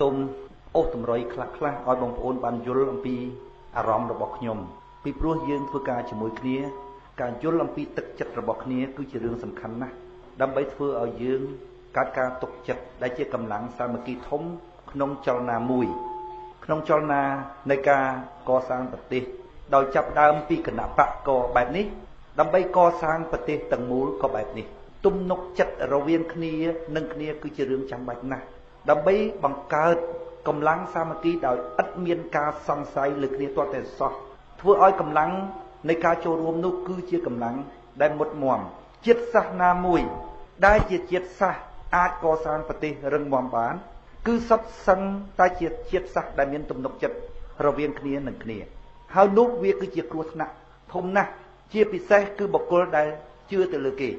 សូមអូសតម្រុយខ្លះៗឲ្យបងប្អូនបានយល់អំពីអារម្មណ៍របស់ខ្ញុំពីព្រោះយើងធ្វើការជាមួយគ្នាការយល់អំពីទឹកចិត្តរបស់គ្នាគឺជារឿងសំខាន់ណាស់ដើម្បីធ្វើឲ្យយើងកើតការទុកចិត្តដែលជាកម្លាំងសាមគ្គីធំក្នុងចលនាមួយក្នុងចលនានៃការកសាងប្រទេសដោយចាប់ដើមពីគណៈបកក៏បែបនេះដើម្បីកសាងប្រទេសទាំងមូលក៏បែបនេះទំនុកចិត្តរវាងគ្នានិងគ្នាគឺជារឿងចាំបាច់ណាស់ដើម្បីបង្កើតកម្លាំងសាមគ្គីដោយឥតមានការសង្ស័យលើគ្នាទាល់តែសោះធ្វើឲ្យកម្លាំងនៃការចូលរួមនោះគឺជាកម្លាំងដែលមុតមមជាតិសាសន៍ណាមួយដែលជាជាតិសាសន៍អាចកសាងប្រទេសរឹងមាំបានគឺសុទ្ធសឹងតែជាជាតិសាសន៍ដែលមានទំនុកចិត្តរវាងគ្នានិងគ្នាហើយនោះវាគឺជាគ្រោះថ្នាក់ធំណាស់ជាពិសេសគឺបុគ្គលដែលជឿទៅលើគេ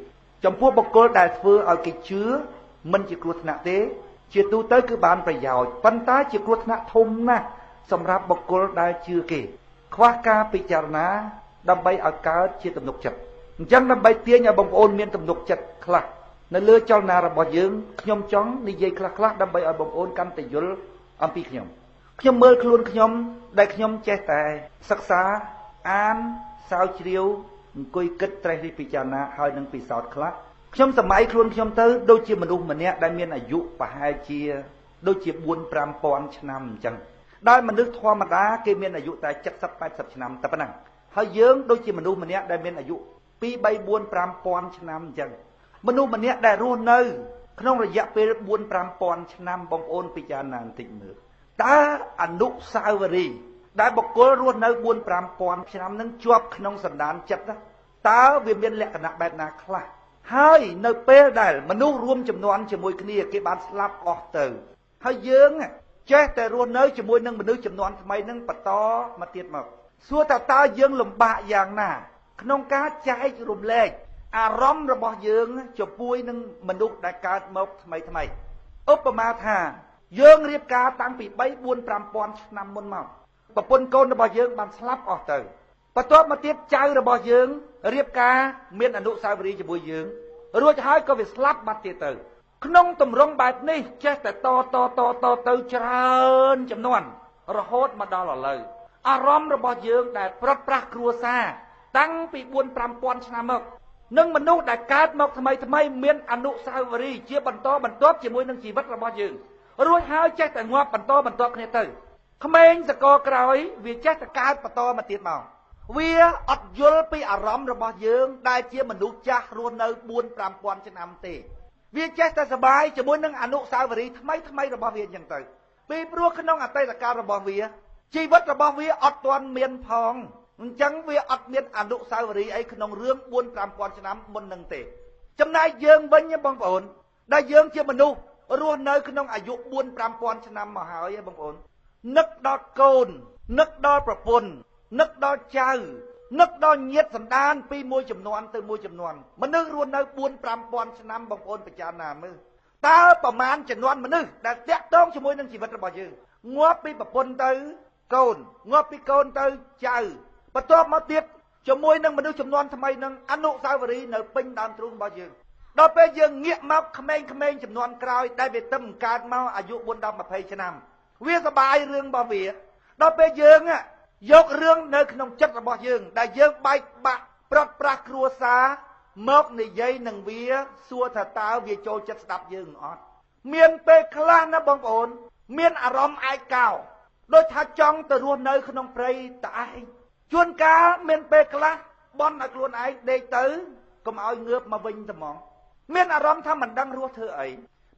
ចំពោះបុគ្គលដែលធ្វើឲ្យគេជឿមិនជាគ្រោះថ្នាក់ទេជាទូទៅគឺបានប្រយោជន៍ប៉ុន្តែជាគ្រោះថ្នាក់ធំណាស់សម្រាប់បុគ្គលដែលជឿគេខ្វះការពិចារណាដើម្បីឲ្យកើតជាទំនុកចិត្តអញ្ចឹងដើម្បីទាញឲ្យបងប្អូនមានទំនុកចិត្តខ្លះនៅលើចលនារបស់យើងខ្ញុំចង់និយាយខ្លះៗដើម្បីឲ្យបងប្អូនកាន់តែយល់អំពីខ្ញុំមើលខ្លួនខ្ញុំដែលខ្ញុំចេះតែសិក្សាអានស្រាវជ្រាវអង្គុយគិតត្រេះរិះពិចារណាហើយនឹងពិសោធន៍ខ្លះខ្ញុំសម័យខ្លួនខ្ញុំទៅដូចជាមនុស្សម្នាក់ដែលមានអាយុប្រហែលជាដូចជា 4-5,000 ឆ្នាំអញ្ចឹងដែលមនុស្សធម្មតាគេមានអាយុតែ 70-80 ឆ្នាំតែប៉ុណ្ណឹងហើយយើងដូចជាមនុស្សម្នាក់ដែលមានអាយុ 2-3-4-5,000 ឆ្នាំអញ្ចឹងមនុស្សម្នាក់ដែលរស់នៅក្នុងរយៈពេល 4-5,000 ឆ្នាំបងប្អូនពិចារណាបន្តិចមើលតើអនុស្សាវរីយ៍ដែលបុគ្គលរស់នៅ 4-5,000 ឆ្នាំនឹងជាប់ក្នុងសន្តានចិត្តតើវាមានលក្ខណៈបែបណាខ្លះហើយនៅពេលដែលមនុស្សរួមចំនួនជាមួយគ្នាគេបានស្លាប់អស់ទៅហើយយើងចេះតែរស់នៅជាមួយនឹងមនុស្សចំនួនថ្មីនឹងបន្តមកទៀតមកសួរតើយើងលំបាកយ៉ាងណាក្នុងការចែករំលែកអារម្មណ៍របស់យើងចំពោះនឹងមនុស្សដែលកើតមកថ្មីឧបមាថាយើងរៀបការតាំងពី 3-4-5,000 ឆ្នាំមុនមកប្រពន្ធកូនរបស់យើងបានស្លាប់អស់ទៅបន្ទាប់មកទៀតចៅរបស់យើងរៀបការមានអនុស្សាវរីយ៍ជាមួយយើងរួចហើយក៏វាស្លាប់បាត់ទៀតទៅក្នុងទម្រង់បែបនេះចេះតែតទៅច្រើនចំនួនរហូតមកដល់ឥឡូវអារម្មណ៍របស់យើងដែលប្រត់ប្រាស់គ្រួសារតាំងពី 4-5,000 ឆ្នាំមកនឹងមនុស្សដែលកើតមកថ្មីមានអនុស្សាវរីយ៍ជាបន្តបន្ទាប់ជាមួយនឹងជីវិតរបស់យើងរួចហើយចេះតែងាប់បន្តគ្នាទៅក្មេងសកលក្រោយវាចេះតែកើតបន្តមកទៀតមកវាអត់យល់ពីអារម្មណ៍របស់យើងដែលជាមនុស្សចាស់រស់នៅ 4-5,000 ឆ្នាំទេវាចេះតែសប្បាយជាមួយនឹងអនុស្សាវរីយ៍ថ្មីរបស់វាអញ្ចឹងទៅពីព្រោះក្នុងអតីតកាលរបស់វាជីវិតរបស់វាអត់ទាន់មានផងអញ្ចឹងវាអត់មានអនុស្សាវរីយ៍អីក្នុងរឿង 4-5,000 ឆ្នាំមុននឹងទេចំណែកយើងវិញបងប្អូនដែលយើងជាមនុស្សរស់នៅក្នុងអាយុ 4-5,000 ឆ្នាំមកហើយបងប្អូននឹកដល់កូននឹកដល់ប្រពន្ធនឹកដល់ចៅនឹកដល់ញាតិសន្តានពីមួយចំនួនទៅមួយចំនួនមនុស្សរស់នៅ 4-5,000 ឆ្នាំបងប្អូនពិចារណាមើលតើប្រមាណចំនួនមនុស្សដែលតាក់ទងជាមួយនឹងជីវិតរបស់យើងងាប់ពីប្រពន្ធទៅកូនងាប់ពីកូនទៅចៅបន្ទាប់មកទៀតជាមួយនឹងមនុស្សចំនួនថ្មីនឹងអនុស្សាវរីយ៍នៅពេញដើមទ្រូងរបស់យើងដល់ពេលយើងងាកមកក្មេងៗចំនួនក្រោយដែលវាទឹមកើតមកអាយុ 4-20 ឆ្នាំវាសប្បាយរឿងរបស់វាដល់ពេលយើងយករឿងនៅក្នុងចិត្តរបស់យើងដែលយើងបែកបាក់ប្រត់ប្រាស់គ្រួសារមកនិយាយនឹងវាសួរថាតើវាចូលចិត្តស្ដាប់យើងអត់មានពេលខ្លះណាបងប្អូនមានអារម្មណ៍ឯកោដូចថាចង់ទៅរស់នៅក្នុងព្រៃតឯងជួនកាលមានពេលខ្លះបន់ឲ្យខ្លួនឯងដេកទៅកុំឲ្យងើបមកវិញតែហ្មងមានអារម្មណ៍ថាមិនដឹងរស់ធ្វើអី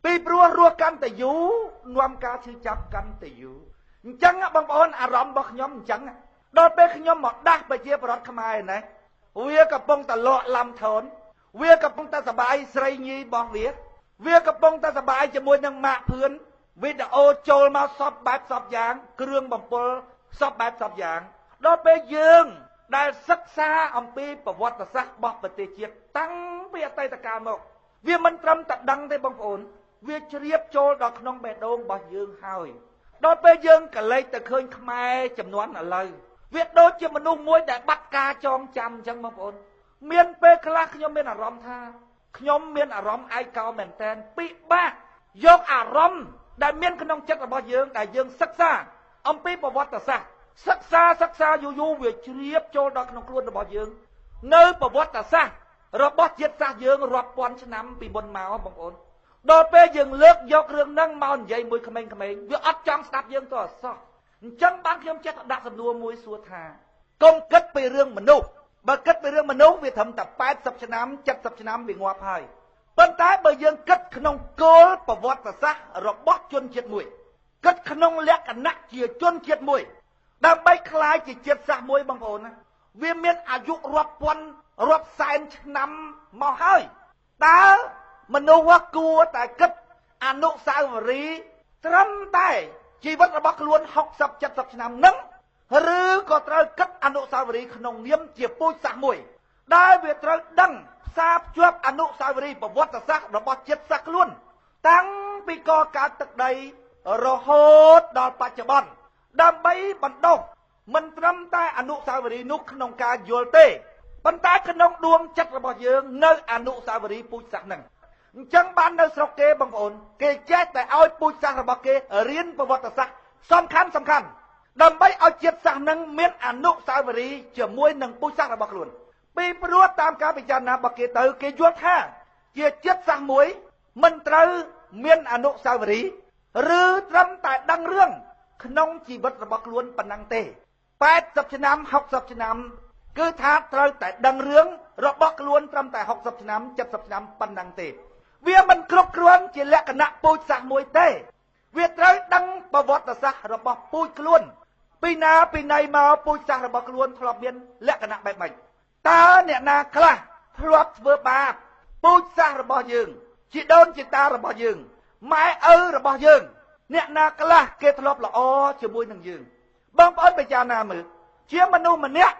ពីព្រោះរស់កាន់តែយូរនាំការឈឺចាប់កាន់តែយូរអញ្ចឹងបងប្អូនអារម្មណ៍របស់ខ្ញុំអញ្ចឹងដល់ពេលខ្ញុំមកដាស់ប្រជាប្រដ្ឋខ្មែរណាវាកំពុងតែលក់ឡាំថនវាកំពុងតែសបាយស្រីញីរបស់វាកំពុងតែសបាយជាមួយនឹងម៉ាក់ភឿនវីដេអូចូលមកសពបែបសពយ៉ាងគ្រឿងបំពល់សពបែបសពយ៉ាងដល់ពេលយើងដែលសិក្សាអំពីប្រវត្តិសាស្ត្ររបស់ប្រទេសជាតិតាំងពីអតីតកាលមកវាមិនត្រឹមតែដឹងទេបងប្អូនវាជ្រាបចូលដល់ក្នុងបេះដូងរបស់យើងហើយដល់ពេលយើងកលេចទៅឃើញខ្មែរចំនួនឥឡូវវាដូចជាមនុស្សមួយដែលបាត់ការចងចាំអញ្ចឹងបងប្អូនមានពេលខ្លះខ្ញុំមានអារម្មណ៍ថាខ្ញុំមានអារម្មណ៍ឯកោមែនតែនពិបាកយកអារម្មណ៍ ដែលមានក្នុងចិត្តរបស់យើងដែលយើងសិក្សាអំពីប្រវត្តិសាស្ត្រសិក្សាយូរវាជ្រាបចូលដល់ក្នុងខ្លួនរបស់យើងនៅប្រវត្តិសាស្ត្ររបស់ជាតិសាសន៍យើងរាប់ពាន់ឆ្នាំពីមុនមកបងប្អូនដល់ពេលយើងលើកយករឿងហ្នឹងមកនិយាយមួយក្មេងៗវាអត់ចង់ស្ដាប់យើងទៅអសោះអញ្ចឹងបានខ្ញុំចេះដាក់សំណួរមួយសួរថាកុំគិតពីរឿងមនុស្សបើគិតពីរឿងមនុស្សវាត្រឹមតែ80ឆ្នាំ70ឆ្នាំវាងាប់ហើយប៉ុន្តែបើយើងគិតក្នុងគោលប្រវត្តិសាស្ត្ររបស់ជនជាតិមួយគិតក្នុងលក្ខណៈជាជនជាតិមួយដើម្បីคล้ายជាជាតិសាសន៍មួយបងប្អូនណាវាមានអាយុរាប់ពាន់រាប់សែនឆ្នាំមកហើយតើមនុស្សគួរតែគិតអនុស្សាវរីយ៍ត្រឹមតែជីវិតរបស់ខ្លួន60 70ឆ្នាំហ្នឹងឬក៏ត្រូវគិតអនុស្សាវរីយ៍ក្នុងនាមជាពូជសាសន៍មួយដែលវាត្រូវដឹងផ្សារភ្ជាប់អនុស្សាវរីយ៍ប្រវត្តិសាស្ត្ររបស់ជាតិសាសន៍ខ្លួនតាំងពីកកើតទឹកដីរហូតដល់បច្ចុប្បន្នដើម្បីបណ្ដុះមិនត្រឹមតែអនុស្សាវរីយ៍នោះក្នុងការយល់ទេប៉ុន្តែក្នុងដួងចិត្តរបស់យើងនៅអនុស្សាវរីយ៍ពូជសាសន៍ហ្នឹងអញ្ចឹងបាននៅស្រុកគេបងប្អូនគេចេះតែឲ្យពូជសាសន៍របស់គេរៀនប្រវត្តិសាស្ត្រសំខាន់ដើម្បីឲ្យជាតិសាសន៍ហ្នឹងមានអនុស្សាវរីយ៍ជាមួយនឹងពូជសាសន៍របស់ខ្លួនពីព្រោះតាមការពិចារណារបស់គេទៅគេយល់ថាជាជាតិសាសន៍មួយមិនត្រូវមានអនុស្សាវរីយ៍ឬត្រឹមតែដឹងរឿងក្នុងជីវិតរបស់ខ្លួនប៉ុណ្ណឹងទេ80ឆ្នាំ60ឆ្នាំគឺថាត្រូវតែដឹងរឿងរបស់ខ្លួនត្រឹមតែ60ឆ្នាំ70ឆ្នាំប៉ុណ្ណឹងទេវាមិនគ្រប់គ្រាន់ជាលក្ខណៈពូជសាសន៍មួយទេវាត្រូវដឹងប្រវត្តិសាស្ត្ររបស់ពូជខ្លួនពីណាពីណីមកពូជសាសន៍របស់ខ្លួនធ្លាប់មានលក្ខណៈបែបម៉េចតើអ្នកណាខ្លះធ្លាប់ធ្វើបាបពូជសាសន៍របស់យើងជីដូនជីតារបស់យើងម៉ែឪរបស់យើងអ្នកណាខ្លះគេធ្លាប់ល្អជាមួយនឹងយើងបងប្អូនពិចារណាមើលជាមនុស្សម្នាក់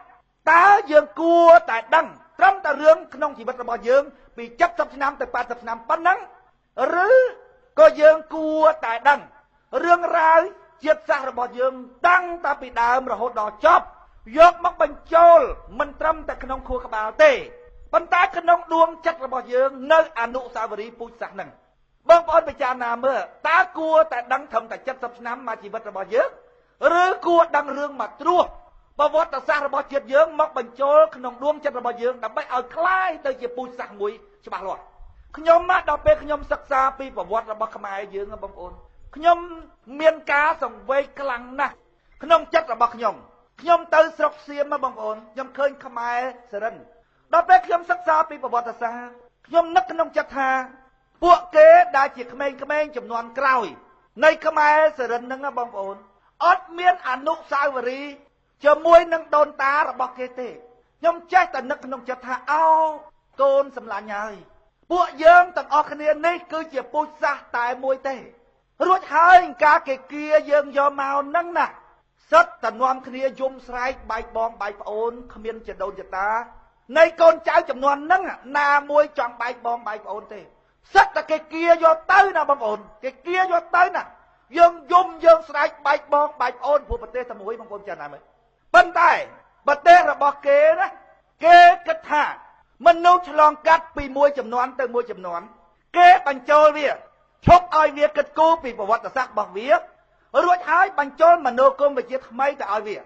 តើយើងគួរតែដឹងត្រឹមតែរឿងក្នុងជីវិតរបស់យើងពី70ឆ្នាំទៅ80ឆ្នាំប៉ុណ្ណឹងឬក៏យើងគួរតែដឹងរឿងរ៉ាវជាតិសាសន៍របស់យើងតាំងតែពីដើមរហូតដល់ចប់យកមកបញ្ចូលមិនត្រឹមតែក្នុងខួរក្បាលទេប៉ុន្តែក្នុងដួងចិត្តរបស់យើងនៅអនុស្សាវរីយ៍ពូជសាសន៍ហ្នឹងបងប្អូនពិចារណាមើលតើគួរតែដឹងត្រឹមតែ70ឆ្នាំមកជីវិតរបស់យើងឬគួរដឹងរឿងមកត្រួសប្រវត្តិសាស្ត្ររបស់ជាតិយើងមកបញ្ចូលក្នុងដួងចិត្តរបស់យើងដើម្បីឲ្យคล้ายទៅជាពូជសាសន៍មួយច្បាស់លាស់ខ្ញុំដល់ពេលខ្ញុំសិក្សាពីប្រវត្តិរបស់ខ្មែរយើងបងប្អូនខ្ញុំមានការសង្វេគខ្លាំងណាស់ក្នុងចិត្តរបស់ខ្ញុំទៅស្រុកសៀមបងប្អូនខ្ញុំឃើញខ្មែរសរិនដល់ពេលខ្ញុំសិក្សាពីប្រវត្តិសាស្ត្រខ្ញុំនឹកក្នុងចិត្តថាពួកគេដែលជាក្មេងៗចំនួនក្រោយនៃខ្មែរសរិនហ្នឹងបងប្អូនអត់មានអនុស្សាវរីយ៍ជាមួយនឹងដូនតារបស់គេទេខ្ញុំចេះតែនឹកក្នុងចិត្តថាអោកូនសម្លាញ់ហើយពួកយើងទាំងអស់គ្នានេះគឺជាពូជសាសន៍តែមួយទេរួចហើយការគេគៀយើងយកមកហ្នឹងណាសិតតែនាំគ្នាយំស្រែកបែកបងបែកប្អូនគ្មានជាដូនជាតានៃកូនចៅចំនួនហ្នឹងណាមួយចង់បែកបងបែកប្អូនទេសិតតែគេគៀយកទៅណាបងប្អូនគេគៀយកទៅណាយើងយំយើងស្រែកបែកបងបែកប្អូនព្រោះប្រទេសតែមួយបងប្អូនចាណាមើលប៉ុន្តែប្រទេសរបស់គេណាគេគិតថាមនុស្សឆ្លងកាត់ពីមួយចំនួនទៅមួយចំនួនគេបញ្ចូលវាឈប់ឲ្យវាគិតគូរពីប្រវត្តិសាស្ត្ររបស់វារួចហើយបញ្ចូលមនោគមវិជ្ជាថ្មីទៅឲ្យវា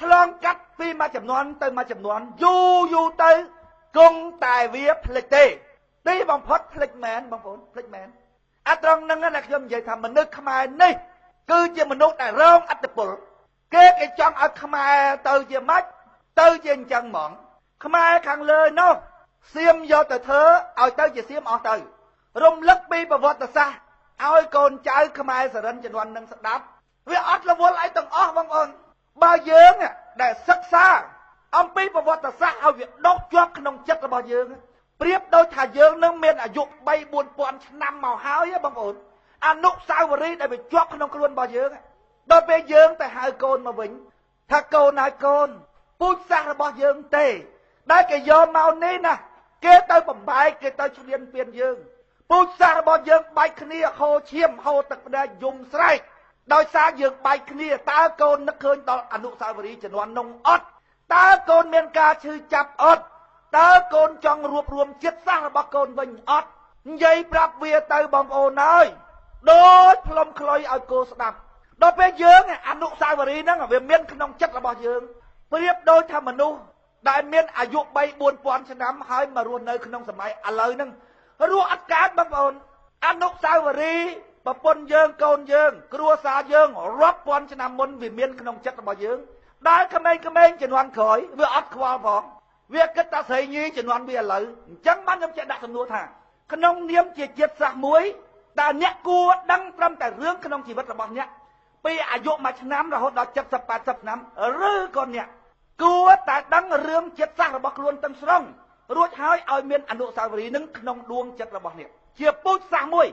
ឆ្លងកាត់ពីមួយចំនួនទៅមួយចំនួនយូរទៅគង់តែវាផ្លិចទេទីបំផុតផ្លិចមែនបងប្អូនផ្លិចមែនអាត្រង់ហ្នឹងណាខ្ញុំនិយាយថាមនុស្សខ្មែរនេះគឺជាមនុស្សដែលរងឥទ្ធិពលគេចង់ឲ្យខ្មែរទៅជាម៉េចទៅជាអញ្ចឹងហ្មងខ្មែរខាងលើនោះសៀមយកទៅធ្វើឲ្យទៅជាសៀមអស់ទៅរំលឹកពីប្រវត្តិសាស្ត្រឲ្យកូនចៅខ្មែរសរិនជំនាន់នឹងស្ដាប់វាអត់រវល់អីទាំងអស់បងប្អូនបើយើងដែលសិក្សាអំពីប្រវត្តិសាស្ត្រឲ្យវាដុសជាប់ក្នុងចិត្តរបស់យើងប្រៀបដូចថាយើងនឹងមានអាយុ3-4,000ឆ្នាំមកហើយបងប្អូនអនុស្សាវរីយ៍ដែលវាជាប់ក្នុងខ្លួនរបស់យើងដល់ពេលយើងទៅហៅកូនមកវិញថាកូនហើយកូនពូជសាសន៍របស់យើងទេដែលគេយកមកនេះណាគេទៅបំបែកគេទៅឈ្លានពានយើងពូជសាសន៍របស់យើងបែកគ្នាហូរឈាមហូរទឹកផ្ដេកយំស្រែកដោយសារយើងបែកគ្នាតើកូននឹកឃើញដល់អនុស្សាវរីយ៍ជំនាន់នោះអត់តើកូនមានការឈឺចាប់អត់តើកូនចង់រួបរวมជាតិសាសន៍របស់កូនវិញអត់និយាយប្រាប់វាទៅបងប្អូនអើយ ដូចផ្លុំខ្លុយឲ្យគោស្ដាប់ដល់ពេលយើងអនុស្សាវរីយ៍ហ្នឹងវាមានក្នុងចិត្តរបស់យើងប្រៀបដូចថាមនុស្សដែលមានអាយុ3-4,000 ឆ្នាំហើយមករស់នៅក្នុងសម័យឥឡូវហ្នឹងរស់អត់កើតបងប្អូនអនុស្សាវរីយ៍ប្រពន្ធយើងកូនយើងគ្រួសារយើងរាប់ពាន់ឆ្នាំមុនវាមានក្នុងចិត្តរបស់យើងដែលក្មេងៗជំនាន់ក្រោយវាអត់ខ្វល់ផងវាគិតតែស្រីញីជំនាន់វាឥឡូវអញ្ចឹងបានខ្ញុំចេះដាក់សំណួរថាក្នុងនាមជាជាតិសាសន៍មួយតើអ្នកគួរដឹងត្រឹមតែរឿងក្នុងជីវិតរបស់អ្នកពីអាយុ1ឆ្នាំរហូតដល់70-80 ឆ្នាំឬក៏អ្នកគួរតែដឹងរឿងជាតិសាសន៍របស់ខ្លួនទាំងស្រុងរួចហើយឲ្យមានអនុស្សាវរីយ៍នឹងក្នុងដួងចិត្តរបស់អ្នកជាពូជសាសន៍មួយ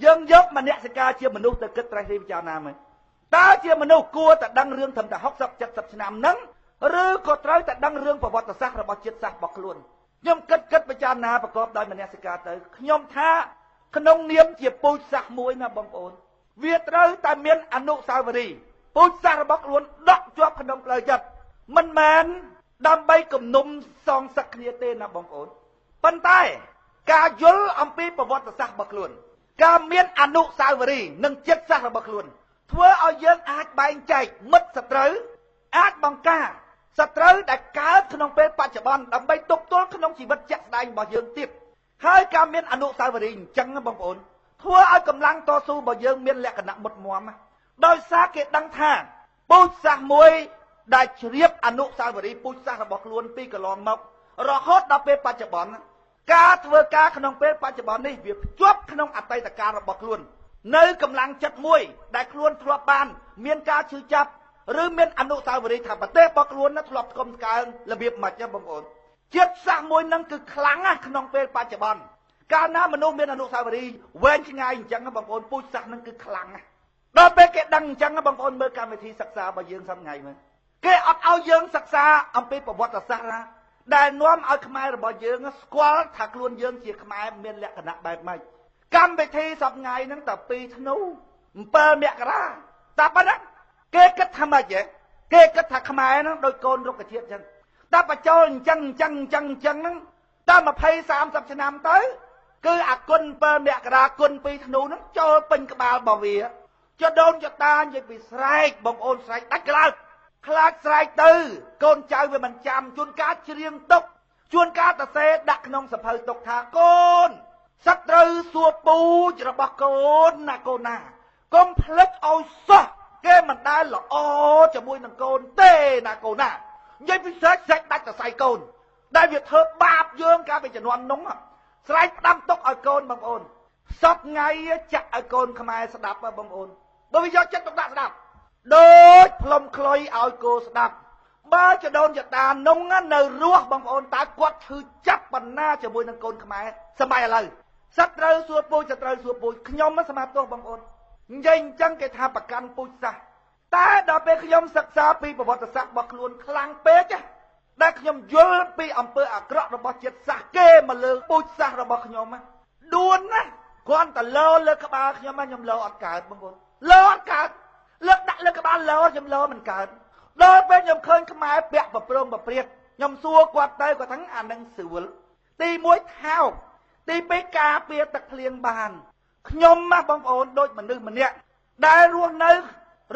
យើងយកមនសិការជាមនុស្សទៅគិតត្រេះរិះពិចារណាមើលតើជាមនុស្សគួរតែដឹងរឿងត្រឹមតែ60-70 ឆ្នាំហ្នឹងឬក៏ត្រូវតែដឹងរឿងប្រវត្តិសាស្ត្ររបស់ជាតិសាសន៍របស់ខ្លួនខ្ញុំគិតពិចារណាប្រកបដោយមនសិការទៅខ្ញុំថាក្នុងនាមជាពូជសាសន៍មួយណាបងប្អូនវាត្រូវតែមានអនុស្សាវរីយ៍ពូជសាសន៍របស់ខ្លួនដកជាប់ក្នុងផ្លូវចិត្តមិនមែនដើម្បីគំនុំសងសឹកគ្នាទេណាបងប្អូនប៉ុន្តែការយល់អំពីប្រវត្តិសាស្ត្ររបស់ខ្លួនការមានអនុស្សាវរីយ៍និងចិត្តសាស្ត្ររបស់ខ្លួនធ្វើឲ្យយើងអាចបែងចែកមិត្តសត្រូវអាចបង្ការសត្រូវដែលកើតក្នុងពេលបច្ចុប្បន្នដើម្បីទប់ទល់ក្នុងជីវិតជាក់ស្ដែងរបស់យើងទៀតហើយការមានអនុស្សាវរីយ៍អញ្ចឹងបងប្អូនធ្វើឲ្យកម្លាំងតស៊ូរបស់យើងមានលក្ខណៈមុតមាំដោយសារគេដឹងថាពូជសាសន៍មួយដែលជ្រាបអនុស្សាវរីយ៍ពូជសាសន៍របស់ខ្លួនពីកន្លងមករហូតដល់ពេលបច្ចុប្បន្នការធ្វើការក្នុងពេលបច្ចុប្បន្ននេះវាភ្ជាប់ក្នុងអតីតកាលរបស់ខ្លួននៅកម្លាំងចិត្តមួយដែលខ្លួនធ្លាប់បានមានការឈឺចាប់ឬមានអនុស្សាវរីយ៍ថាប្រទេសរបស់ខ្លួនធ្លាប់ស្គមស្កើងរបៀបម៉េចទេបងប្អូនជាតិសាសន៍មួយនឹងគឺខ្លាំងណាស់ក្នុងពេលបច្ចុប្បន្នកាលណាមនុស្សមានអនុស្សាវរីយ៍វែងឆ្ងាយអញ្ចឹងបងប្អូនពូជសាសន៍នឹងគឺខ្លាំងណាស់ដល់ពេលគេដឹងអញ្ចឹងបងប្អូនមើលកម្មវិធីសិក្សារបស់យើងសប្តាហ៍ថ្ងៃមើលគេអត់ឲ្យយើងសិក្សាអំពីប្រវត្តិសាស្ត្រណាដែលនាំឲ្យខ្មែររបស់យើងស្គាល់ថាខ្លួនយើងជាខ្មែរមានលក្ខណៈបែបម៉េចកម្មវិធីសប្តាហ៍ថ្ងៃហ្នឹងតែ2ធ្នូ7មករាតែប៉ុណ្ណឹងគេគិតថាម៉េចហ៎គេគិតថាខ្មែរហ្នឹងដូចកូនរុក្ខជាតិអញ្ចឹងតែបញ្ចូលអញ្ចឹងហ្នឹងតែ20-30 ឆ្នាំទៅគឺអាគុណ7មករាគុណ2ធ្នូហ្នឹងចូលពេញក្បាលរបស់វាចដូនចតានិយាយពីស្រែកបងប្អូនស្រែកដាច់ក្លោតខ្លាចស្រែកទៅកូនចៅវាមិនចាំជួនកាលច្រៀងទុកជួនកាលតសេដាក់ក្នុងសភៅទុកថាកូនសត្រូវសួរពូជរបស់កូនណាកូនណាកុំភ្លេចឲ្យសោះគេមិនដែលល្អជាមួយនឹងកូនទេណាកូនណានិយាយពីស្រែកដាច់សរសៃកូនដែលវាធ្វើបាបយើងកាលពីជំនាន់នោះស្រែកផ្ដាំទុកឲ្យកូនបងប្អូនសពថ្ងៃចាក់ឲ្យកូនខ្មែរស្ដាប់បងប្អូនបើវាយកចិត្តទុកដាក់ស្ដាប់ដូចផ្លុំខ្លុយឲ្យគោស្ដាប់បើចដូនចតានោះនៅរស់បងប្អូនតើគាត់ឈឺចាប់បណ្ណាជាមួយនឹងកូនខ្មែរសម័យឥឡូវសត្រូវសួរពូជខ្ញុំស្មាតទោសបងប្អូននិយាយអញ្ចឹងគេថាប្រកាន់ពូជសាសន៍តែដល់ពេលខ្ញុំសិក្សាពីប្រវត្តិសាស្ត្ររបស់ខ្លួនខ្លាំងពេកដែលខ្ញុំយល់ពីអំពើអាក្រក់របស់ជាតិសាសន៍គេមកលើពូជសាសន៍របស់ខ្ញុំដួនណាគ្រាន់តែលើក្បាលខ្ញុំលើអត់កើតបងប្អូនលើអត់កើតលើកដាក់លើក្បាលលើខ្ញុំលើមិនកើតដល់ពេលខ្ញុំឃើញខ្មែរពាក់ប្រព្រឹត្តខ្ញុំសួរគាត់ទៅគាត់ថាអានឹងស្រួលទី1ថោកទី2ការពារទឹកភ្លៀងបានខ្ញុំបងប្អូនដូចមនុស្សម្នាក់ដែលរស់នៅ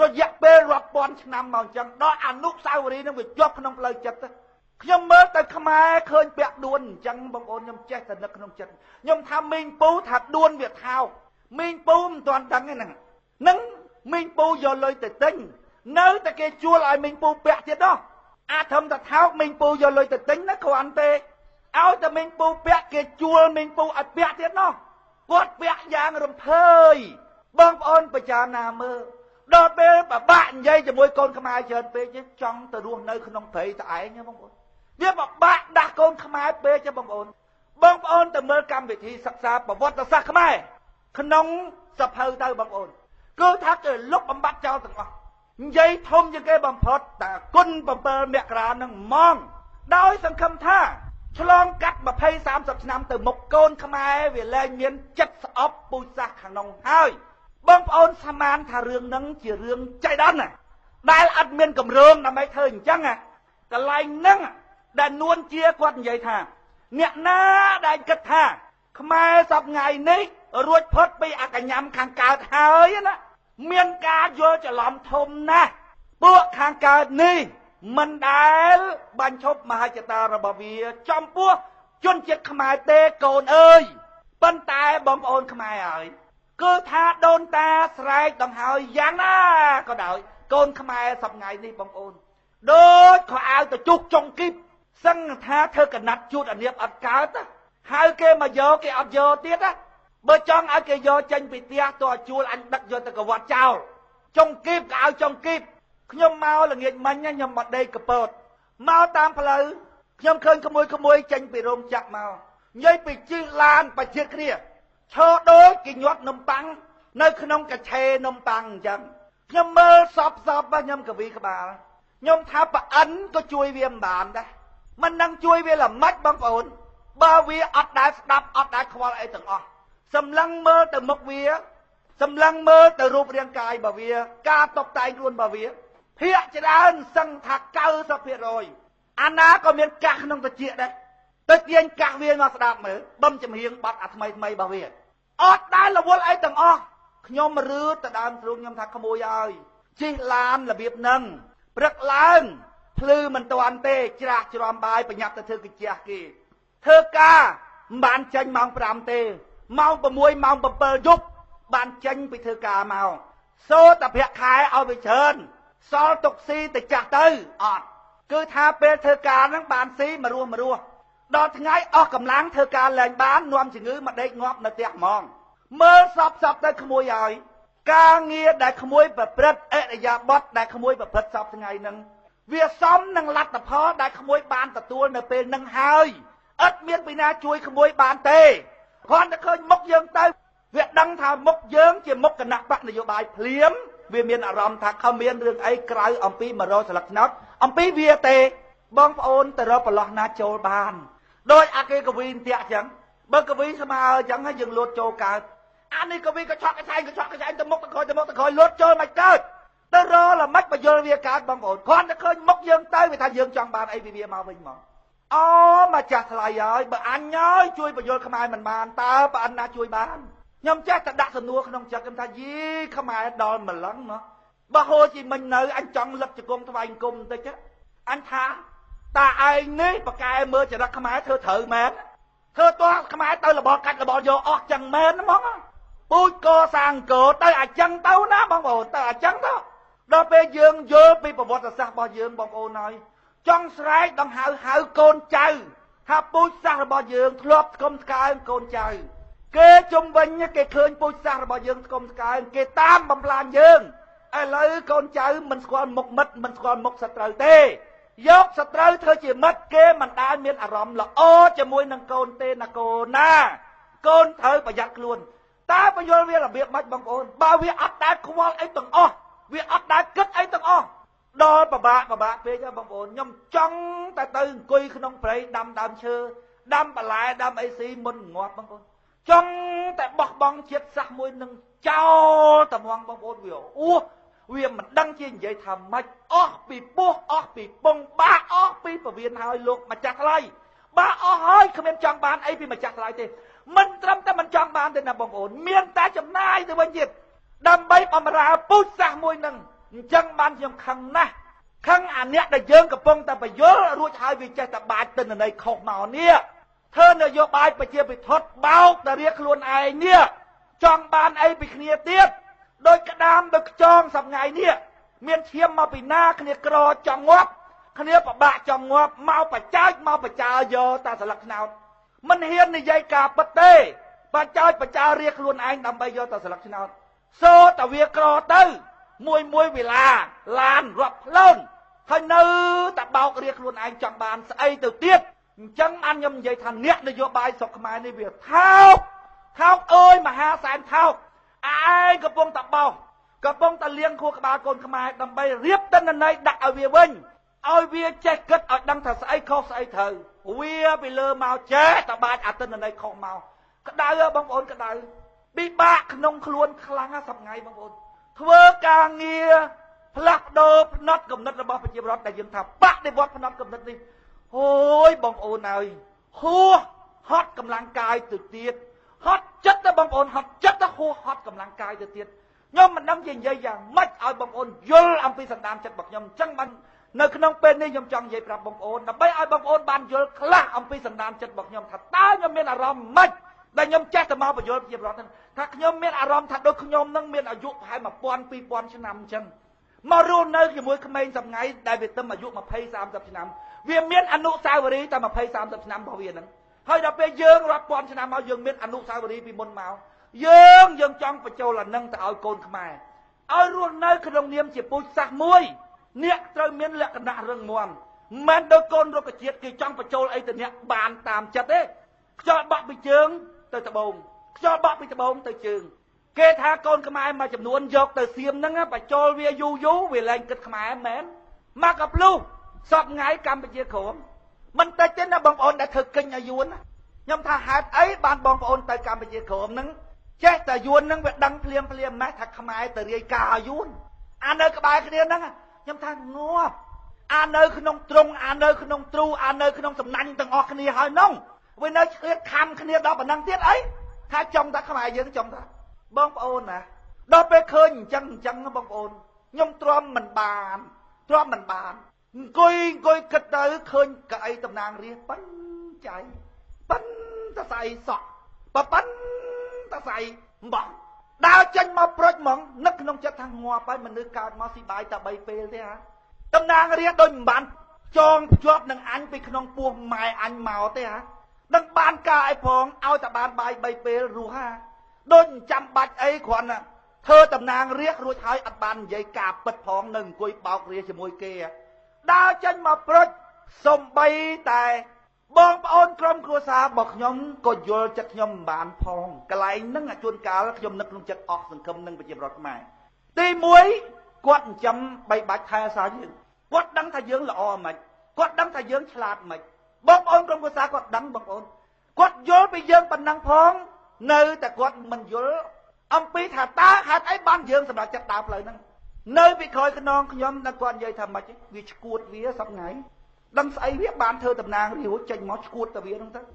រយៈពេលរាប់ពាន់ឆ្នាំមកអញ្ចឹងដល់អនុស្សាវរីយ៍នឹងវាជាប់ក្នុងផ្លូវចិត្តខ្ញុំមើលទៅខ្មែរឃើញពាក់ដួនអញ្ចឹងបងប្អូនខ្ញុំចេះតែនឹកក្នុងចិត្តខ្ញុំថាមីងពូថាដួនវាថោកមីងពូមិនទាន់ដឹងទេហ្នឹងមីងពូយកលុយទៅទិញនៅតែគេជួលឲ្យមីងពូពាក់ទៀតនោះអាធំតែថោកមីងពូយកលុយទៅទិញណាគ្រាន់ទេឲ្យតែមីងពូពាក់គេជួលមីងពូឲ្យពាក់ទៀតនោះគាត់ពាក់យ៉ាងរំភើយបងប្អូនពិចារណាមើលដល់ពេលបបាក់និយាយជាមួយកូនខ្មែរច្រើនពេកចង់ទៅរស់នៅក្នុងព្រៃតែឯងបងប្អូនវាបបាក់ដាស់កូនខ្មែរពេកបងប្អូនទៅមើលកម្មវិធីសិក្សាប្រវត្តិសាស្ត្រខ្មែរក្នុងសភៅទៅបងប្អូនគឺថាគេលុបបំបត្តិចោលទាំងអស់និយាយធំជាងគេបំផុតតែគុណ7មករានឹងហ្មងដោយសង្ឃឹមថាឆ្លងកាត់20-30 ឆ្នាំទៅមុខកូនខ្មែរវាលែងមានចិត្តស្អប់ពូជសាសន៍ខាងនោះហើយបងប្អូនស្មានថារឿងហ្នឹងជារឿងចៃដន្យដែលអត់មានកម្រងដើម្បីធ្វើអញ្ចឹងកន្លែងហ្នឹងដែលនួនជាគាត់និយាយថាអ្នកណាដែលគិតថាខ្មែរសពថ្ងៃនេះ រួចផុតពីអកញ្ញំខាងកើតហើយណាមានការយល់ច្រឡំធំណាស់ពួកខាងកើតនេះមិនដែលបាញ់ឈប់មហិច្ឆតារបស់វាចំពោះជនជាតិខ្មែរទេកូនអើយប៉ុន្តែបងប្អូនខ្មែរហើយគឺថាដូនតាស្រែកដង្ហើយយ៉ាងណាក៏ដោយកូនខ្មែរសប្ងៃនេះបងប្អូនដូចខោអាវទៅជុះចុងគីបសឹងថាធ្វើកណាត់ជួតអានៀបអត់កើតហើយគេមកយកគេអត់យកទៀតបើចង់ឲ្យគេយកចេញពីផ្ទះតើជួលអញដឹកយកទៅកវត្តចោលចុងគីបក៏ឲ្យចុងគីបខ្ញុំមកល្ងាចមិញខ្ញុំមកដេកកពតមកតាមផ្លូវខ្ញុំឃើញក្មួយចេញពីរោងចក្រមកនិយាយពីជិះឡានបជាគ្នាឈរដូចគេញាត់នំប៉័ងនៅក្នុងកាឆេនំប៉័ងអញ្ចឹងខ្ញុំមើលសពខ្ញុំកវីក្បាលខ្ញុំថាប្រអិនក៏ជួយវាមិនបានដែរមិនដឹងជួយវាល្មិចបងប្អូនបើវាអត់ដែលស្ដាប់អត់ដែលខ្វល់អីទាំងអស់សម្លឹងមើលទៅមុខវាសម្លឹងមើលទៅរូបរាងកាយរបស់វាការតុបតែងខ្លួនរបស់វាភាកច្រើនសឹងថា 90% អាណាក៏មានកាសក្នុងតិចដែរទៅទាញកាសវាមកស្ដាប់មើលបំចម្រៀងបាត់អាថ្មីរបស់វាអត់ដែលរវល់អីទាំងអស់ខ្ញុំរឺទៅដើមទ្រូងខ្ញុំថាក្មួយហើយជិះឡានរបៀបហ្នឹងព្រឹកឡើងភ្លឺមិនទាន់ទេច្រាស់ច្រំបាយប្រញាប់ទៅធ្វើកិច្ចគេធ្វើការមិនបានចេញម៉ោង 5 ទេម៉ោង 6 ម៉ោង 7 យប់បានចេញពីធ្វើការមកសូតតែប្រាក់ខែឲ្យវាច្រើនសល់ទុកស៊ីទៅចាស់ទៅអត់គឺថាពេលធ្វើការហ្នឹងបានស៊ីមករស់ដល់ថ្ងៃអស់កម្លាំងធ្វើការលែងបាននាំជំងឺមកដេកងាប់នៅផ្ទះហ្មងមើលសពទៅក្មួយហើយការងារដែលក្មួយប្រព្រឹត្តអរិយាប័ត្រដែលក្មួយប្រព្រឹត្តសពថ្ងៃហ្នឹងវាសមនឹងលទ្ធផលដែលក្មួយបានទទួលនៅពេលហ្នឹងហើយអត់មានពីណាជួយក្មួយបានទេគ្រាន់តែឃើញមុខយើងទៅវាដឹងថាមុខយើងជាមុខគណៈបកនយោបាយភ្លាមវាមានអារម្មណ៍ថាគ្មានរឿងអីក្រៅអំពី100ស្លឹកត្នោតអំពីវាទេបងប្អូនទៅរកប្រឡោះណាចូលបានដោយអាគេកវីនតាក់អញ្ចឹងបើកវីស្មើអញ្ចឹងហើយយើងលូតចូលកើតអានេះកវីក៏ឆក់កឆែងទៅមុខទៅក្រោយលូតចូលមិនកើតទៅរកល្មិចបយលវាកើតបងប្អូនគ្រាន់តែឃើញមុខយើងទៅវាថាយើងចង់បានអីពីវាមកវិញមកអូមកចាស់ថ្លៃហើយបើអញហើយជួយបយលខ្មែរមិនបានតើប្រអិនណាជួយបានខ្ញុំចេះតែដាក់សំណួរក្នុងចិត្តខ្ញុំថាយីខ្មែរដល់ម្លឹងមកបើហូជីមិញនៅអញចង់លឹកជង្គង់ថ្វាយអង្គមបន្តិចអញថាតាឯងនេះប្រកែមើលចរិតខ្មែរធ្វើត្រូវមែនធ្វើតោះខ្មែរទៅរបបកាច់របបយកអស់ចឹងមែនហ្មងពូជកសាងកោទៅអាចឹងទៅណាបងប្អូនទៅអាចឹងទៅដល់ពេលយើងយល់ពីប្រវត្តិសាស្ត្ររបស់យើងបងប្អូនហើយចង់ស្រែកដង្ហៅហៅកូនចៅថាពូជសាសន៍របស់យើងធ្លាប់ស្គមស្កើងកូនចៅគេជំវិញគេឃើញពូជសាសន៍របស់យើងស្គមស្កើងគេតាមបំផ្លាញយើងឥឡូវកូនចៅមិនស្គាល់មុខមិត្តមិនស្គាល់មុខសត្រូវទេយកសត្រូវធ្វើជាមិត្តគេមិនដែលមានអារម្មណ៍ល្អជាមួយនឹងកូនទេណាកូនណាកូនត្រូវប្រយ័ត្នខ្លួនតើបញ្យល់វារបៀបម៉េចបងប្អូនបើវាអត់ដែលខ្វល់អីទាំងអស់វាអត់ដែលគិតអីទាំងអស់ដល់ពិបាកពេកបងប្អូនខ្ញុំចង់តែទៅអង្គុយក្នុងព្រៃដាំដើមឈើដាំបន្លែដាំអីស៊ីមុនងាប់បងប្អូនចង់តែបោះបង់ជាតិសាសន៍មួយនឹងចោលតែហ្មងបងប្អូនវាមិនដឹងជានិយាយថាម៉េចអស់ពីពោះអស់ពីពងបាក់អស់ពីពវៀនហើយលោកម្ចាស់ថ្លៃបាក់អស់ហើយគ្មានចង់បានអីពីម្ចាស់ថ្លៃទេមិនត្រឹមតែមិនចង់បានទេណាបងប្អូនមានតែចំណាយទៅវិញទៀតដើម្បីបំរើពូជសាសន៍មួយនឹងអញ្ចឹងបានខ្ញុំខឹងណាស់ខឹងអាអ្នកដែលយើងកំពុងតែបញ្យល់រួចហើយវាចេះតែបាច់ទិន្នន័យខុសមកនេះធ្វើនយោបាយប្រជាពិធបោកតែរៀបខ្លួនឯងនេះចង់បានអីពីគ្នាទៀតដោយក្តាមដោយខ្ចងសប្ងៃនេះមានឈាមមកពីណាគ្នាក្រចង់ងាប់គ្នាប្របាក់ចង់ងាប់មកបច្ចាចមកបច្ចាយកតាស្លឹកថ្នោតមិនហ៊ាននិយាយការពិតទេបច្ចារៀបខ្លួនឯងដើម្បីយកតាស្លឹកថ្នោតសូតែវាក្រទៅមួយវេលាឡានរាប់ផ្លូវហើយនៅតែបោករៀបខ្លួនឯងចង់បានស្អីទៅទៀតអញ្ចឹងអានខ្ញុំនិយាយថាអ្នកនយោបាយស្រុកខ្មែរនេះវាថោកអើយមហាសែនថោកឯងកំពុងតែបោសកំពុងតែលៀងខួរក្បាលកូនខ្មែរដើម្បីរៀបទិន្នន័យដាក់ឲ្យវាវិញឲ្យវាចេះគិតឲ្យដឹងថាស្អីខុសស្អីត្រូវវាពីលើមកចេះតែបាច់អាទិន្នន័យខុសមកក្តៅបងប្អូនក្តៅពិបាកក្នុងខ្លួនខ្លាំងណាស់សប្ងៃបងប្អូនធ្វើការងារផ្លាស់ប្ដូរផ្នត់គំនិតរបស់ប្រជាពលរដ្ឋដែលយើងថាបដិវត្តផ្នត់គំនិតនេះអូយបងប្អូនហើយហួសហត់កម្លាំងកាយទៅទៀត ហត់ចិត្តទៅបងប្អូនហត់ចិត្តទៅហួសហត់កម្លាំងកាយទៅទៀតខ្ញុំមិនដឹងជានិយាយយ៉ាងម៉េចឲ្យបងប្អូនយល់អំពីសន្តានចិត្តរបស់ខ្ញុំអញ្ចឹងបាននៅក្នុងពេលនេះខ្ញុំចង់និយាយប្រាប់បងប្អូនដើម្បីឲ្យបងប្អូនបានយល់ខ្លះអំពីសន្តានចិត្តរបស់ខ្ញុំថាតើខ្ញុំមានអារម្មណ៍ម៉េចដែលខ្ញុំចេះតែមកបញ្យល់ជាប្រវត្តិថាខ្ញុំមានអារម្មណ៍ថាដូចខ្ញុំនឹងមានអាយុប្រហែល 1000 2000 ឆ្នាំអញ្ចឹងមករស់នៅជាមួយក្មេងសម្ងាយដែលវាទៅអាយុ 20 30 ឆ្នាំវាមានអនុស្សាវរីយ៍តែ 20 30 ឆ្នាំរបស់វាហ្នឹងហើយដល់ពេលយើងរាប់ពាន់ឆ្នាំមកយើងមានអនុស្សាវរីយ៍ពីមុនមកយើងចង់បញ្ចូលអានឹងទៅឲ្យកូនខ្មែរឲ្យរស់នៅក្នុងនាមជាពូជសាសន៍មួយអ្នកត្រូវមានលក្ខណៈរឹងមាំមិនដូចកូនរុក្ខជាតិគេចង់បញ្ចូលអីទៅអ្នកបានតាមចិត្តទេខ្យល់បក់ពីជើងទៅត្បូងខ្យល់បក់ពីត្បូងទៅជើងគេថាកូនខ្មែរមួយចំនួនយកទៅសៀមហ្នឹងបញ្ចូលវាយូរវាលែងគិតខ្មែរមែនមកកភ្លុះសពថ្ងៃកម្ពុជាក្រមមិនតិចទេណាបងប្អូនដែលធ្វើកិច្ចឲ្យយួនខ្ញុំថាហេតុអីបានបងប្អូនទៅកម្ពុជាក្រមហ្នឹងចេះតែយួនហ្នឹងវាដឹងភ្លាមម៉េះថាខ្មែរទៅរាយការណ៍ឲ្យយួនអានៅក្បែរគ្នាហ្នឹងខ្ញុំថាងាប់អានៅក្នុងទ្រុងអានៅក្នុងទ្រូអានៅក្នុងសំណាញ់ទាំងអស់គ្នាហើយនោះវានៅឆ្លៀតខំគ្នាដល់ប៉ុណ្ណឹងទៀតអីថាចង់ថាខ្មែរយើងចង់ថាបងប្អូនណាដល់ពេលឃើញអញ្ចឹងបងប្អូនខ្ញុំទ្រាំមិនបានអង្គុយគិតទៅឃើញកៅអីតំណាងរាស្ត្រប៉ិនចៃប៉ិនតសៃសក់ប៉ិនតសៃបោះដើរចេញមកប្រុចហ្មងនឹកក្នុងចិត្តថាងាប់ហើយមនុស្សកើតមកស៊ីបាយតែ3ពេលទេហ่าតំណាងរាស្ត្រដូចមិនបានចងភ្ជាប់នឹងអញពីក្នុងពោះម៉ែអញមកទេហ่าដឹងបានការអីផងឲ្យតែបានបាយ3ពេលរស់ហ่าដូចចាំបាច់អីគ្រាន់តែធ្វើតំណាងរាស្ត្ររួចហើយអត់បាននិយាយការពិតផងនៅអង្គុយបោករាជាមួយគេដើរចេញមកប្រុចសំបីតែបងប្អូនក្រុមគ្រួសាររបស់ខ្ញុំក៏យល់ចិត្តខ្ញុំមិនបានផងកន្លែងហ្នឹងជួនកាលខ្ញុំនឹកក្នុងចិត្តអស់សង្ឃឹមនឹងប្រជាពលរដ្ឋខ្មែរទី1គាត់ចិញ្ចឹមបីបាច់ថែសារយើងគាត់ដឹងថាយើងល្អមិនគាត់ដឹងថាយើងឆ្លាតមិនបងប្អូនក្រុមគ្រួសារគាត់ដឹងបងប្អូនគាត់យល់ពីយើងប៉ុណ្ណឹងផងនៅតែគាត់មិនយល់អំពីថាតើហេតុអីបានយើងសម្រាប់ចិត្តដើរផ្លូវហ្នឹងនៅពីក្រោយខ្នងខ្ញុំដល់គាត់និយាយថាម៉េចវាឈួតវាសប្ងៃដឹងស្អីវាបានធ្វើតំណាងរាជចេញមកឈួតទៅវាហ្នឹងទៅប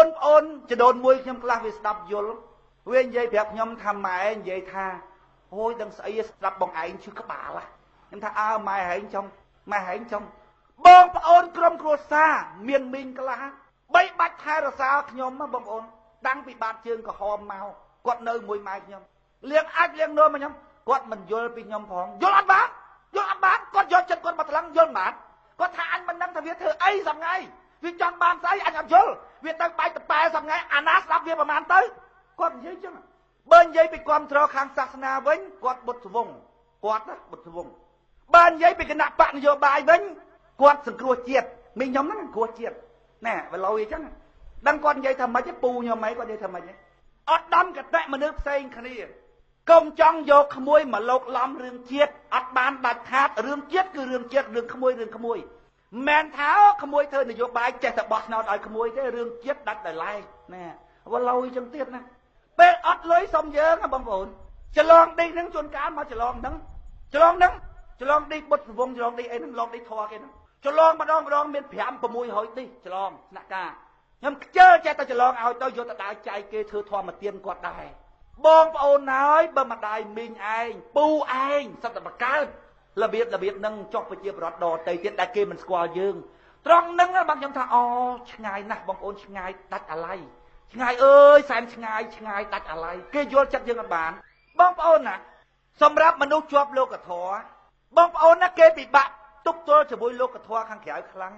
ងប្អូនចដូនមួយខ្ញុំខ្លះវាស្ដាប់យល់វានិយាយប្រាប់ខ្ញុំថាម៉ែនិយាយថាអូយដឹងស្អីស្ដាប់បងឯងឈឺក្បាលខ្ញុំថាអើម៉ែហែងចំបងប្អូនក្រុមគ្រួសារមានមីងខ្លះបីបាច់ថែរក្សាខ្ញុំបងប្អូនតាំងពីបាតជើងក្រហមមកគាត់នៅមួយម៉ែខ្ញុំលៀងអាចលៀងនោមមកខ្ញុំគាត់មិនយល់ពីខ្ញុំផងយល់អត់បានគាត់យកចិត្តគាត់មកថ្លឹងយល់មិនបានគាត់ថាអញមិនដឹងថាវាធ្វើអីសប្ងៃវាចង់បានស្អីអញអត់យល់វាទៅបែកតប៉ែសប្ថ្ងៃអាណាស្ដាប់វាប្រហែលទៅគាត់និយាយចឹងបើនិយាយពីគាំទ្រខាងសាសនាវិញគាត់បុត្រវង្សបើនិយាយពីគណៈបកនយោបាយវិញគាត់សង្គ្រោះជាតិមីងខ្ញុំហ្នឹងសង្គ្រោះជាតិណែវាលោយអញ្ចឹងដឹងគាត់និយាយថាម៉េចពូខ្ញុំអីគាត់និយាយថាម៉េចអត់ដំកតៈមនុស្សផ្សេងគ្នាកុំចង់យកក្មួយមកលោកឡំរឿងជាតិអត់បានដាច់ខាតរឿងជាតិគឺរឿងជាតិរឿងក្មួយមិនថាក្មួយធ្វើនយោបាយចេះតែបោះឆ្នោតឲ្យក្មួយទេរឿងជាតិដាច់ដោយឡែកណែវាលោយចឹងទៀតណាពេលអត់លុយសុំយើងបងប្អូនច្រឡងដេកហ្នឹងជួនកាលមកច្រឡងដេកបុត្រវង្សច្រឡងដេកអីហ្នឹងឡងដេកធေါ်គេហ្នឹងច្រឡងម្ដងមាន5 600ទីច្រឡងស្នាក់ការខ្ញុំខ្ជិលចេះតែច្រឡងឲ្យទៅយកទៅដើរចែកគេធ្វើធម្មទានគាត់ដែរបងប្អូនហើយបើម្ដាយមីងឯងពូឯងសត្វតែបកើតរបៀបហ្នឹងចុះប្រជាប្រដ្ឋដតៃទៀតដែលគេមិនស្គាល់យើងត្រង់ហ្នឹងបងខ្ញុំថាអូឆ្ងាយណាស់បងប្អូនឆ្ងាយដាច់អាឡ័យឆ្ងាយអើយសែនឆ្ងាយដាច់អាឡ័យគេយល់ចិត្តយើងអត់បានបងប្អូនណាសម្រាប់មនុស្សជាប់លោកធម៌បងប្អូនណាគេពិបាកទប់ទល់ជាមួយលោកធម៌ខាងក្រៅខ្លាំង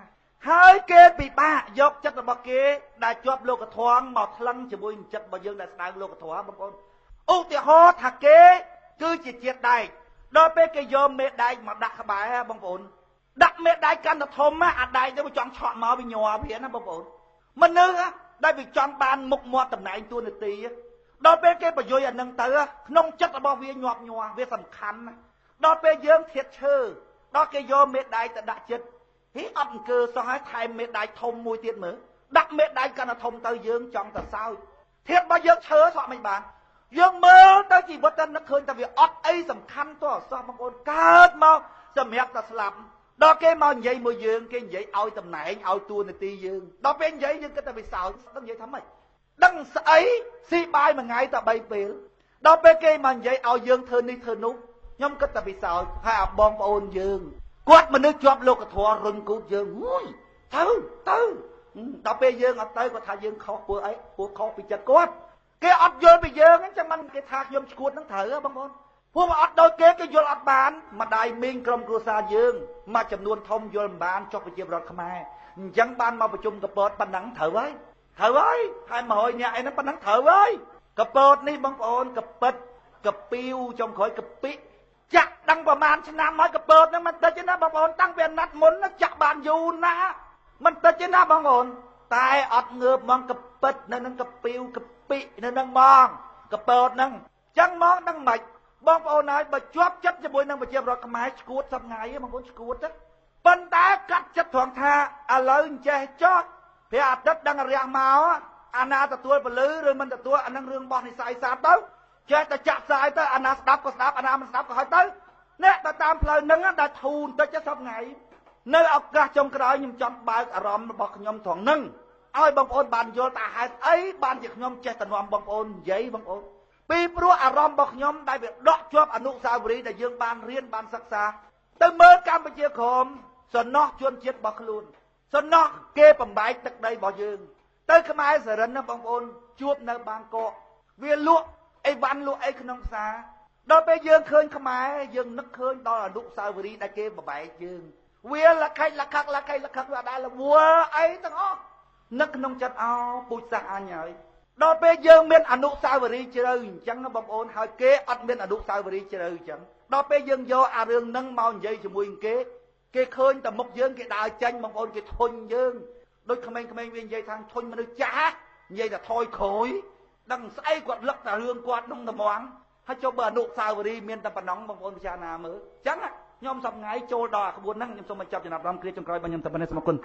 ហើយគេពិបាកយកចិត្តរបស់គេដែលជាប់លោកធម៌មកថ្លឹងជាមួយចិត្តរបស់យើងដែលស្ដៅលោកធម៌បងប្អូនឧទាហរណ៍ថាគេគឺជាជាតិដែកដល់ពេលគេយកមេដែកមកដាក់ក្បែរបងប្អូនដាក់មេដែកកាន់តែធំអាដែកទៅវាចង់ឆក់មកវាញ័រវាណាបងប្អូនមនុស្សដែលវាចង់បានមុខមាត់តំណែងតួនាទីដល់ពេលគេបញ្យល់អានឹងទៅក្នុងចិត្តរបស់វាញាប់ញ័រវាសំខាន់ណាដល់ពេលយើងធៀបឈើដល់គេយកមេដែកទៅដាក់ចិត្តហីអត់អង្គើសោះហើយថែមមេដែកធំមួយទៀតមើលដាក់មេដែកកាន់តែធំទៅយើងចង់ទៅសោយធៀបរបស់យើងឈើសោះមិនបានយើងមើលទៅជីវិតតែនឹកឃើញថាវាអត់អីសំខាន់ទោះអសោះបងប្អូនកើតមកសម្រាប់តែស្លាប់ដល់គេមកនិយាយមួយយើងគេនិយាយឲ្យតំណែងឲ្យតួនាទីយើងដល់ពេលនិយាយយើងគិតតែវាសោយដឹងនិយាយថាម៉េច ដឹងស្អីស៊ីបាយមួយថ្ងៃតែ3ពេលដល់ពេលគេមកនិយាយឲ្យយើងធ្វើនេះធ្វើនោះខ្ញុំគិតតែពិសោធន៍ហើយអាបងប្អូនយើងគាត់មនុស្សជាប់លោកធម៌រុញគូតយើងហួយទៅដល់ពេលយើងអត់ទៅគាត់ថាយើងខុសពួកអីពួកខុសពីចិត្តគាត់គេអត់យល់ពីយើងអញ្ចឹងមិនគេថាខ្ញុំឈួតនឹងត្រូវបងប្អូនពួកអត់ដូចគេយល់អត់បានម្ដាយមីងក្រុមគ្រួសារយើងមួយចំនួនធំយល់មិនបានចុះប្រជាពលរដ្ឋខ្មែរអញ្ចឹងបានមកប្រជុំកពតប៉ុណ្ណឹងត្រូវហើយហើយ100នាក់អីហ្នឹងប៉ុណ្ណឹងត្រូវហើយកពតនេះបងប្អូនកពិតកពីវចំក្រោយកពិចាក់ដឹងប្រមាណឆ្នាំហើយកពតហ្នឹងមិនតិចទេណាបងប្អូនតាំងពីអាណត្តិមុនចាក់បានយូរណាស់មិនតិចទេណាបងប្អូនតែអត់ងើបមកកពិតនៅនឹងកពីវកពិនៅនឹងមកកពតហ្នឹងអញ្ចឹងមកដឹងមិនបងប្អូនហើយបើជាប់ចិត្តជាមួយនឹងប្រជាពលរដ្ឋខ្មែរឈួតសប្ងៃបងប្អូនឈួតទៅប៉ុន្តែកាត់ចិត្តត្រង់ថាឥឡូវអញ្ចេះចោះព្រះអាទិត្យដឹងរះមកអាណាទទួលពលឺឬមិនទទួលអានឹងរឿងរបស់និស័យសាស្ត្រទៅចេះតែចាក់ផ្សាយទៅអាណាស្ដាប់ក៏ស្ដាប់អាណាមិនស្ដាប់ក៏ហើយទៅអ្នកទៅតាមផ្លូវហ្នឹងដែលធូរបន្តិចសប្ងៃនៅឱកាសចុងក្រោយខ្ញុំចង់បើកអារម្មណ៍របស់ខ្ញុំត្រង់ហ្នឹងឲ្យបងប្អូនបានយល់ថាហេតុអីបានជាខ្ញុំចេះតែនាំបងប្អូននិយាយបងប្អូនពីព្រោះអារម្មណ៍របស់ខ្ញុំដែលវាដកជាប់អនុស្សាវរីយ៍ដែលយើងបានរៀនបានសិក្សាទៅមើលកម្ពុជាក្រមសំណោះជនជាតិរបស់ខ្លួនសំណោះគេបំបែកទឹកដីរបស់យើងទៅខ្មែរសរិនណាបងប្អូនជួបនៅបាងកកវាលក់អីវ៉ាន់លក់អីក្នុងផ្សារដល់ពេលយើងឃើញខ្មែរយើងនឹកឃើញដល់អនុស្សាវរីយ៍ដែលគេបំបែកយើងវាលខិចលខឹកវាអត់ដែលលវល់អីទាំងអស់នឹកក្នុងចិត្តពូជសាសអញហើយដល់ពេលយើងមានអនុស្សាវរីយ៍ជ្រៅអញ្ចឹងបងប្អូនហើយគេអត់មានអនុស្សាវរីយ៍ជ្រៅអញ្ចឹងដល់ពេលយើងយកអារឿងហ្នឹងមកនិយាយជាមួយគេឃើញតែមុខយើងគេដើរចាញ់បងប្អូនគេធុញយើងដូចក្មេងៗវានិយាយថាធុញមនុស្សចាស់និយាយតែថយក្រោយដឹងស្អីគាត់លឹកតែរឿងគាត់ក្នុងត្មងហើយចុះបើអនុស្សាវរីយ៍មានតែប៉ុណ្ណឹងបងប្អូនពិចារណាមើលអញ្ចឹងខ្ញុំសប្ងៃចូលដល់ក្បួនហ្នឹងខ្ញុំសូមបញ្ចប់ចំណាប់អារម្មណ៍គ្រាចុងក្រោយរបស់ខ្ញុំតែប៉ុណ្ណេះសូមអរគុណ